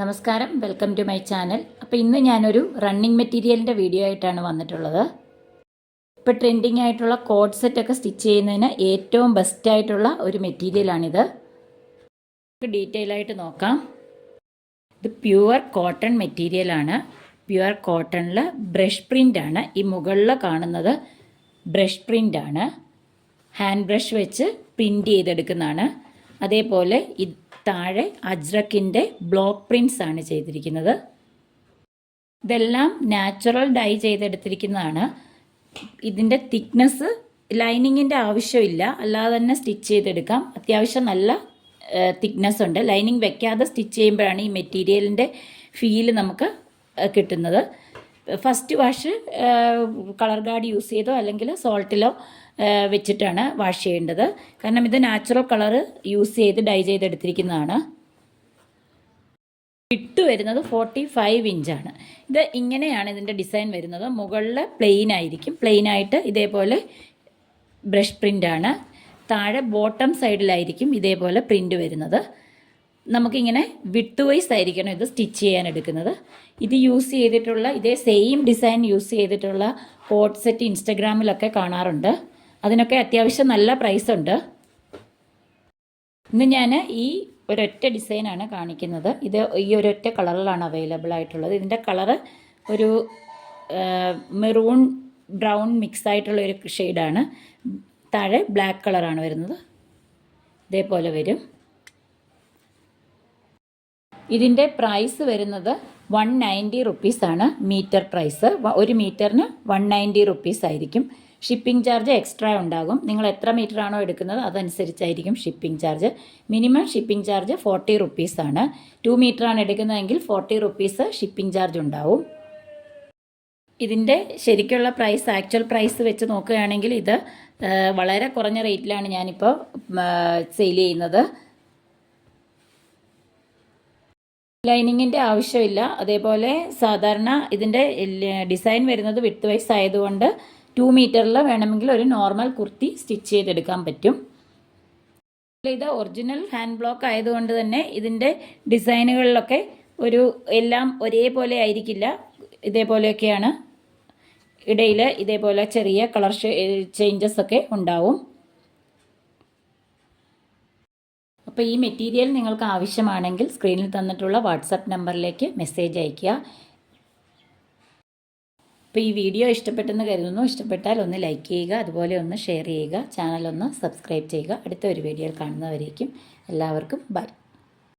നമസ്കാരം, welcome to my channel. അപ്പോൾ ഇന്ന് ഞാനൊരു റണ്ണിങ് മെറ്റീരിയലിൻ്റെ വീഡിയോ ആയിട്ടാണ് വന്നിട്ടുള്ളത്. ഇപ്പോൾ ട്രെൻഡിങ് ആയിട്ടുള്ള കോഡ് സെറ്റൊക്കെ സ്റ്റിച്ച് ചെയ്യുന്നതിന് ഏറ്റവും ബെസ്റ്റായിട്ടുള്ള ഒരു മെറ്റീരിയലാണിത്. നമുക്ക് ഡീറ്റെയിൽ ആയിട്ട് നോക്കാം. ഇത് പ്യുവർ കോട്ടൺ മെറ്റീരിയലാണ്. പ്യുവർ കോട്ടണിൽ ബ്രഷ് പ്രിൻ്റാണ്. ഈ മുകളിൽ കാണുന്നത് ബ്രഷ് പ്രിൻ്റാണ്. ഹാൻഡ് ബ്രഷ് വെച്ച് പ്രിൻ്റ് ചെയ്തെടുക്കുന്നതാണ്. അതേപോലെ താഴെ അജ്രക്കിൻ്റെ ബ്ലോക്ക് പ്രിൻറ്റ്സ് ആണ് ചെയ്തിരിക്കുന്നത്. ഇതെല്ലാം നാച്ചുറൽ ഡൈ ചെയ്തെടുത്തിരിക്കുന്നതാണ്. ഇതിൻ്റെ തിക്നെസ് ലൈനിങ്ങിൻ്റെ ആവശ്യമില്ല, അല്ലാതെ തന്നെ സ്റ്റിച്ച് ചെയ്തെടുക്കാം. അത്യാവശ്യം നല്ല തിക്നെസ് ഉണ്ട്. ലൈനിങ് വെക്കാതെ സ്റ്റിച്ച് ചെയ്യുമ്പോഴാണ് ഈ മെറ്റീരിയലിൻ്റെ ഫീല് നമുക്ക് കിട്ടുന്നത്. First wash colour guard use ചെയ്തോ അല്ലെങ്കിൽ സോൾട്ടിലോ വെച്ചിട്ടാണ് വാഷ് ചെയ്യേണ്ടത്. കാരണം ഇത് നാച്ചുറൽ കളറ് യൂസ് ചെയ്ത് ഡൈ ചെയ്തെടുത്തിരിക്കുന്നതാണ്. വിട്ട് വരുന്നത് 45 ഇഞ്ചാണ്. ഇത് ഇങ്ങനെയാണ് ഇതിൻ്റെ ഡിസൈൻ വരുന്നത്. മുകളിൽ പ്ലെയിൻ ആയിരിക്കും. പ്ലെയിനായിട്ട് ഇതേപോലെ ബ്രഷ് പ്രിൻ്റാണ്. താഴെ ബോട്ടം സൈഡിലായിരിക്കും ഇതേപോലെ പ്രിൻ്റ് വരുന്നത്. നമുക്കിങ്ങനെ വിട്ട് വൈസ് ആയിരിക്കണം ഇത് സ്റ്റിച്ച് ചെയ്യാൻ എടുക്കുന്നത്. ഇത് യൂസ് ചെയ്തിട്ടുള്ള ഇതേ സെയിം ഡിസൈൻ യൂസ് ചെയ്തിട്ടുള്ള കോഡ് സെറ്റ് ഇൻസ്റ്റഗ്രാമിലൊക്കെ കാണാറുണ്ട്. അതിനൊക്കെ അത്യാവശ്യം നല്ല പ്രൈസ് ഉണ്ട്. ഇന്ന് ഞാൻ ഈ ഒരൊറ്റ ഡിസൈനാണ് കാണിക്കുന്നത്. ഇത് ഈ ഒരൊറ്റ കളറിലാണ് അവൈലബിൾ ആയിട്ടുള്ളത്. ഇതിൻ്റെ കളറ് ഒരു മെറൂൺ ബ്രൗൺ മിക്സ് ആയിട്ടുള്ള ഒരു ഷെയ്ഡാണ്. താഴെ ബ്ലാക്ക് കളറാണ് വരുന്നത്. ഇതേപോലെ വരും. ഇതിൻ്റെ പ്രൈസ് വരുന്നത് 190 റുപ്പീസാണ് മീറ്റർ പ്രൈസ്. ഒരു മീറ്ററിന് 190 റുപ്പീസ് ആയിരിക്കും. ഷിപ്പിംഗ് ചാർജ് എക്സ്ട്രാ ഉണ്ടാകും. നിങ്ങൾ എത്ര മീറ്റർ ആണോ എടുക്കുന്നത് അതനുസരിച്ചായിരിക്കും shipping charge. Minimum shipping charge 40 റുപ്പീസാണ്. 2 മീറ്ററാണ് എടുക്കുന്നതെങ്കിൽ 40 റുപ്പീസ് ഷിപ്പിംഗ് ചാർജ് ഉണ്ടാവും. ഇതിൻ്റെ ശരിക്കുള്ള പ്രൈസ്, ആക്ച്വൽ പ്രൈസ് വെച്ച് നോക്കുകയാണെങ്കിൽ ഇത് വളരെ കുറഞ്ഞ റേറ്റിലാണ് ഞാനിപ്പോൾ സെയിൽ ചെയ്യുന്നത്. ലൈനിങ്ങിൻ്റെ ആവശ്യമില്ല. അതേപോലെ സാധാരണ ഇതിൻ്റെ ഡിസൈൻ വരുന്നത് വിഡ്ത്ത് വൈസ് ആയതുകൊണ്ട് 2 മീറ്ററിൽ വേണമെങ്കിൽ ഒരു നോർമൽ കുർത്തി സ്റ്റിച്ച് ചെയ്തെടുക്കാൻ പറ്റും. ഇത് ഒറിജിനൽ ഹാൻഡ് ബ്ലോക്ക് ആയതുകൊണ്ട് തന്നെ ഇതിൻ്റെ ഡിസൈനുകളിലൊക്കെ എല്ലാം ഒരേപോലെ ആയിരിക്കില്ല. ഇതേപോലെയൊക്കെയാണ്. ഇടയിൽ ഇതേപോലെ ചെറിയ കളർ ചേഞ്ചസ് ഒക്കെ ഉണ്ടാവും. അപ്പോൾ ഈ മെറ്റീരിയൽ നിങ്ങൾക്ക് ആവശ്യമാണെങ്കിൽ സ്ക്രീനിൽ തന്നിട്ടുള്ള വാട്സപ്പ് നമ്പറിലേക്ക് മെസ്സേജ് അയയ്ക്കുക. അപ്പോൾ ഈ വീഡിയോ ഇഷ്ടപ്പെട്ടെന്ന് കരുതുന്നു. ഇഷ്ടപ്പെട്ടാൽ ഒന്ന് ലൈക്ക് ചെയ്യുക, അതുപോലെ ഒന്ന് ഷെയർ ചെയ്യുക, ചാനൽ ഒന്ന് സബ്സ്ക്രൈബ് ചെയ്യുക. അടുത്ത ഒരു വീഡിയോയിൽ കാണുന്നവരേക്കും എല്ലാവർക്കും ബൈ.